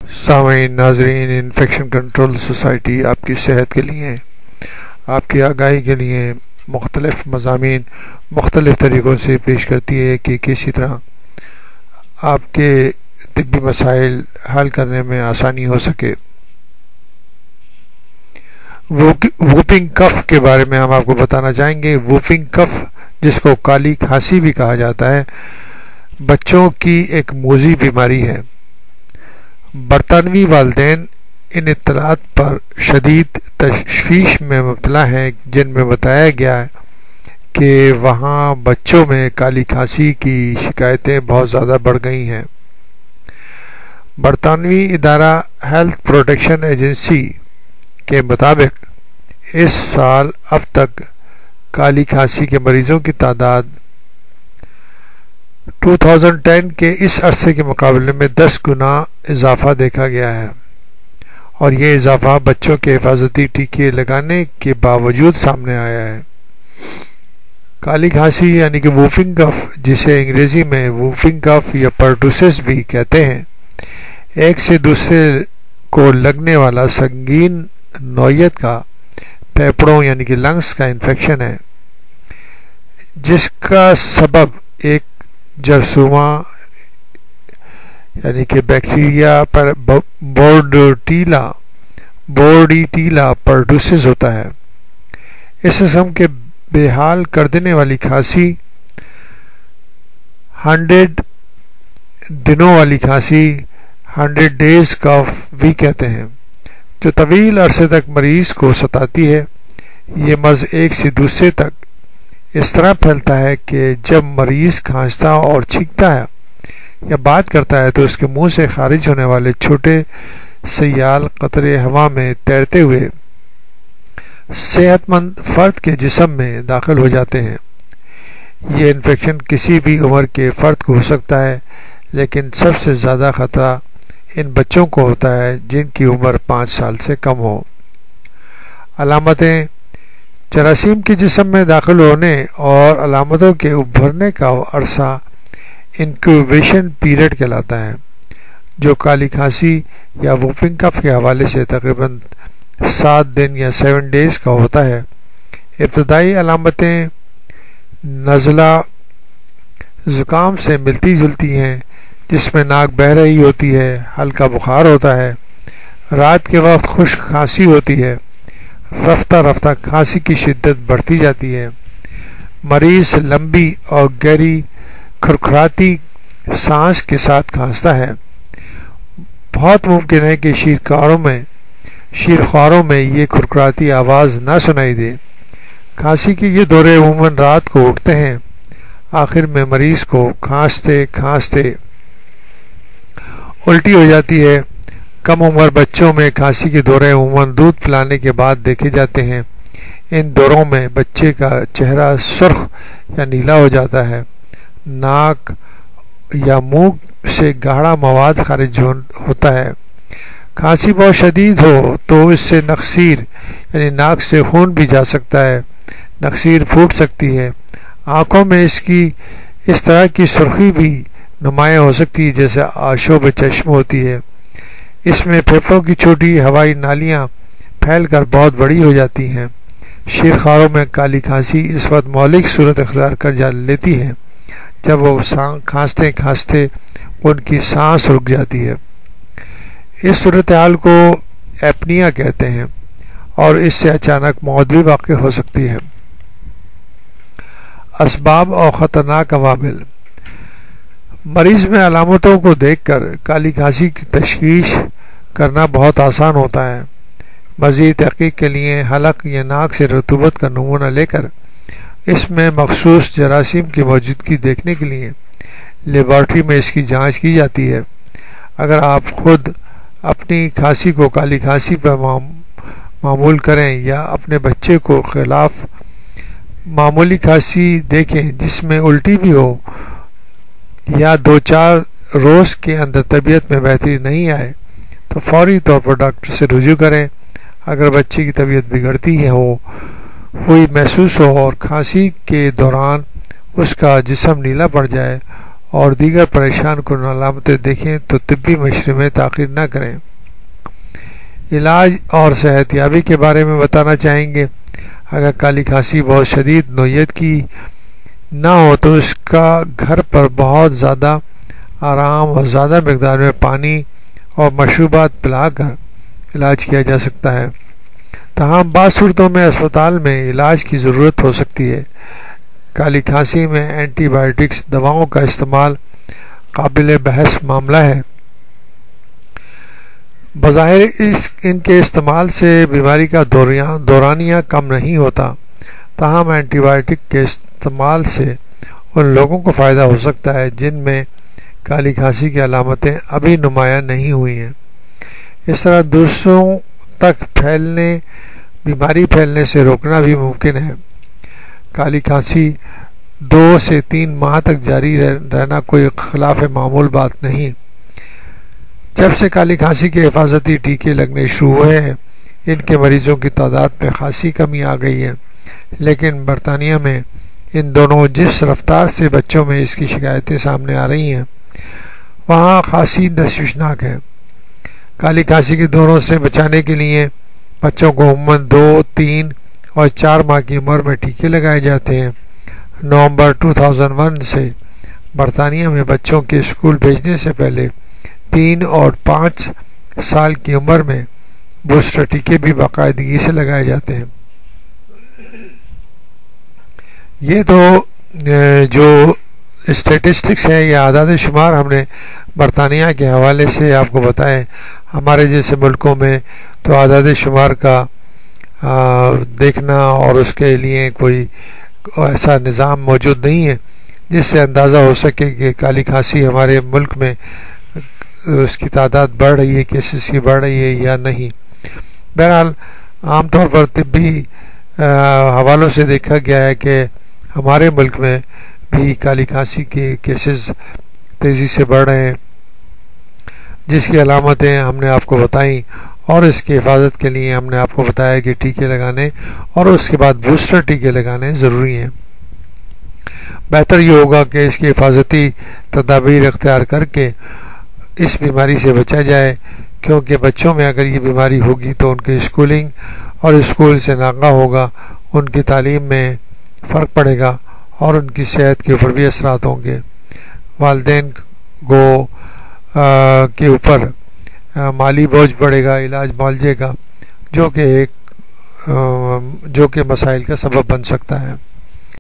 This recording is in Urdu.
سامعین ناظرین، انفیکشن کنٹرول سوسائٹی آپ کی صحت کے لیے، آپ کی آگاہی کے لیے مختلف مضامین مختلف طریقوں سے پیش کرتی ہے کہ کسی طرح آپ کے طبی مسائل حل کرنے میں آسانی ہو سکے۔ ووپنگ کف کے بارے میں ہم آپ کو بتانا چاہیں گے۔ ووپنگ کف، جس کو کالی کھانسی بھی کہا جاتا ہے، بچوں کی ایک موذی بیماری ہے۔ برطانوی والدین ان اطلاعات پر شدید تشویش میں مبتلا ہیں، جن میں بتایا گیا کہ وہاں بچوں میں کالی کھانسی کی شکایتیں بہت زیادہ بڑھ گئی ہیں۔ برطانوی ادارہ ہیلتھ پروٹیکشن ایجنسی کے مطابق اس سال اب تک کالی کھانسی کے مریضوں کی تعداد 2010 کے اس عرصے کے مقابلے میں 10 گنا اضافہ دیکھا گیا ہے، اور یہ اضافہ بچوں کے حفاظتی ٹیکے لگانے کے باوجود سامنے آیا ہے۔ کالی کھانسی یعنی کہ ووپنگ کف، جسے انگریزی میں ووپنگ کف یا پرٹوسس بھی کہتے ہیں، ایک سے دوسرے کو لگنے والا سنگین نوعیت کا پھیپھڑوں یعنی کہ لنگز کا انفیکشن ہے، جس کا سبب ایک جرثومہ یعنی کہ بیکٹیریا پر بورڈیٹیلا پرٹوسس ہوتا ہے۔ اس قسم کے بے حال کر دینے والی کھانسی 100 دنوں والی کھانسی 100 days کاف بھی کہتے ہیں، جو طویل عرصے تک مریض کو ستاتی ہے۔ یہ مرض ایک سے دوسرے تک اس طرح پھیلتا ہے کہ جب مریض کھانستا اور چھینکتا ہے یا بات کرتا ہے تو اس کے منہ سے خارج ہونے والے چھوٹے سیال قطرے ہوا میں تیرتے ہوئے صحت مند فرد کے جسم میں داخل ہو جاتے ہیں۔ یہ انفیکشن کسی بھی عمر کے فرد کو ہو سکتا ہے، لیکن سب سے زیادہ خطرہ ان بچوں کو ہوتا ہے جن کی عمر 5 سال سے کم ہو۔ علامتیں: جراثیم کے جسم میں داخل ہونے اور علامتوں کے ابھرنے کا عرصہ انکیوبیشن پیریڈ کہلاتا ہے، جو کالی کھانسی یا ووپنگ کف کے حوالے سے تقریباً 7 دن یا 7 days کا ہوتا ہے۔ ابتدائی علامتیں نزلہ زکام سے ملتی جلتی ہیں، جس میں ناک بہہ رہی ہوتی ہے، ہلکا بخار ہوتا ہے، رات کے وقت خشک کھانسی ہوتی ہے، رفتہ رفتہ کھانسی کی شدت بڑھتی جاتی ہے، مریض لمبی اور گہری کھرکھراتی سانس کے ساتھ کھانستا ہے۔ بہت ممکن ہے کہ شیرخواروں میں یہ کھرکھراتی آواز نہ سنائی دے۔ کھانسی کے یہ دورے عموماً رات کو اٹھتے ہیں۔ آخر میں مریض کو کھانستے کھانستے الٹی ہو جاتی ہے۔ کم عمر بچوں میں کھانسی کے دورے عموماً دودھ پلانے کے بعد دیکھے جاتے ہیں۔ ان دوروں میں بچے کا چہرہ سرخ یا نیلا ہو جاتا ہے، ناک یا منہ سے گاڑھا مواد خارج ہوتا ہے۔ کھانسی بہت شدید ہو تو اس سے نقصیر یعنی ناک سے خون بھی جا سکتا ہے، نقصیر پھوٹ سکتی ہے۔ آنکھوں میں اس طرح کی سرخی بھی نمایاں ہو سکتی ہے جیسے آشوب چشم ہوتی ہے۔ اس میں پھیپھڑوں کی چھوٹی ہوائی نالیاں پھیل کر بہت بڑی ہو جاتی ہیں۔ شیرخواروں میں کالی کھانسی اس وقت مہلک صورت اختیار کر لیتی ہے جب وہ کھانستے کھانستے ان کی سانس رک جاتی ہے۔ اس صورتحال کو ایپنیا کہتے ہیں، اور اس سے اچانک موت بھی واقع ہو سکتی ہے۔ اسباب اور خطرناک عوامل: مریض میں علامتوں کو دیکھ کر کالی کھانسی کی تشخیص کرنا بہت آسان ہوتا ہے۔ مزید تحقیق کے لیے حلق یا ناک سے رطوبت کا نمونہ لے کر اس میں مخصوص جراثیم کی موجودگی دیکھنے کے لیے لیبارٹری میں اس کی جانچ کی جاتی ہے۔ اگر آپ خود اپنی کھانسی کو کالی کھانسی پر معمول کریں یا اپنے بچے کو خلاف معمولی کھانسی دیکھیں جس میں الٹی بھی ہو، یا 2-4 روز کے اندر طبیعت میں بہتری نہیں آئے، تو فوری طور پر ڈاکٹر سے رجوع کریں۔ اگر بچے کی طبیعت بگڑتی ہوئی محسوس ہو اور کھانسی کے دوران اس کا جسم نیلا پڑ جائے اور دیگر پریشان کن علامتیں دیکھیں تو طبی مشورے میں تاخیر نہ کریں۔ علاج اور صحت یابی کے بارے میں بتانا چاہیں گے۔ اگر کالی کھانسی بہت شدید نوعیت کی نہ ہو تو اس کا گھر پر بہت زیادہ آرام اور زیادہ مقدار میں پانی اور مشروبات پلا کر علاج کیا جا سکتا ہے۔ تاہم بعض صورتوں میں اسپتال میں علاج کی ضرورت ہو سکتی ہے۔ کالی کھانسی میں اینٹی بائیوٹکس دواؤں کا استعمال قابل بحث معاملہ ہے۔ بظاہر ان کے استعمال سے بیماری کا دورانیہ کم نہیں ہوتا، تاہم اینٹی بائیوٹک کے استعمال سے ان لوگوں کو فائدہ ہو سکتا ہے جن میں کالی کھانسی کی علامتیں ابھی نمایاں نہیں ہوئی ہیں۔ اس طرح دوسروں تک بیماری پھیلنے سے روکنا بھی ممکن ہے۔ کالی کھانسی 2 سے 3 ماہ تک جاری رہنا کوئی خلاف معمول بات نہیں۔ جب سے کالی کھانسی کے حفاظتی ٹیکے لگنے شروع ہوئے ہیں، ان کے مریضوں کی تعداد میں خاصی کمی آ گئی ہے، لیکن برطانیہ میں ان دونوں جس رفتار سے بچوں میں اس کی شکایتیں سامنے آ رہی ہیں وہاں خاصی تشویشناک ہے۔ کالی کھانسی کے دوروں سے بچانے کے لیے بچوں کو عموماً 2، 3 اور 4 ماہ کی عمر میں ٹیکے لگائے جاتے ہیں۔ نومبر 2001 سے برطانیہ میں بچوں کے اسکول بھیجنے سے پہلے 3 اور 5 سال کی عمر میں بوسٹر ٹیکے بھی باقاعدگی سے لگائے جاتے ہیں۔ یہ تو جو اسٹیٹسٹکس ہے یا اعداد شمار ہم نے برطانیہ کے حوالے سے آپ کو بتائے۔ ہمارے جیسے ملکوں میں تو اعداد شمار کا دیکھنا اور اس کے لیے کوئی ایسا نظام موجود نہیں ہے جس سے اندازہ ہو سکے کہ کالی کھانسی ہمارے ملک میں اس کی تعداد بڑھ رہی ہے، کیسز کی بڑھ رہی ہے یا نہیں۔ بہرحال عام طور پر طبی حوالوں سے دیکھا گیا ہے کہ ہمارے ملک میں بھی کالی کھانسی کے کیسز تیزی سے بڑھ رہے ہیں، جس کی علامتیں ہم نے آپ کو بتائیں، اور اس کی حفاظت کے لیے ہم نے آپ کو بتایا کہ ٹیکے لگانے اور اس کے بعد بوسٹر ٹیکے لگانے ضروری ہیں۔ بہتر یہ ہوگا کہ اس کی حفاظتی تدابیر اختیار کر کے اس بیماری سے بچا جائے، کیونکہ بچوں میں اگر یہ بیماری ہوگی تو ان کی اسکولنگ اور اسکول سے ناغہ ہوگا، ان کی تعلیم میں فرق پڑے گا اور ان کی صحت کے اوپر بھی اثرات ہوں گے۔ والدین کے اوپر مالی بوجھ پڑے گا علاج معالجے کا، جو کہ مسائل کا سبب بن سکتا ہے۔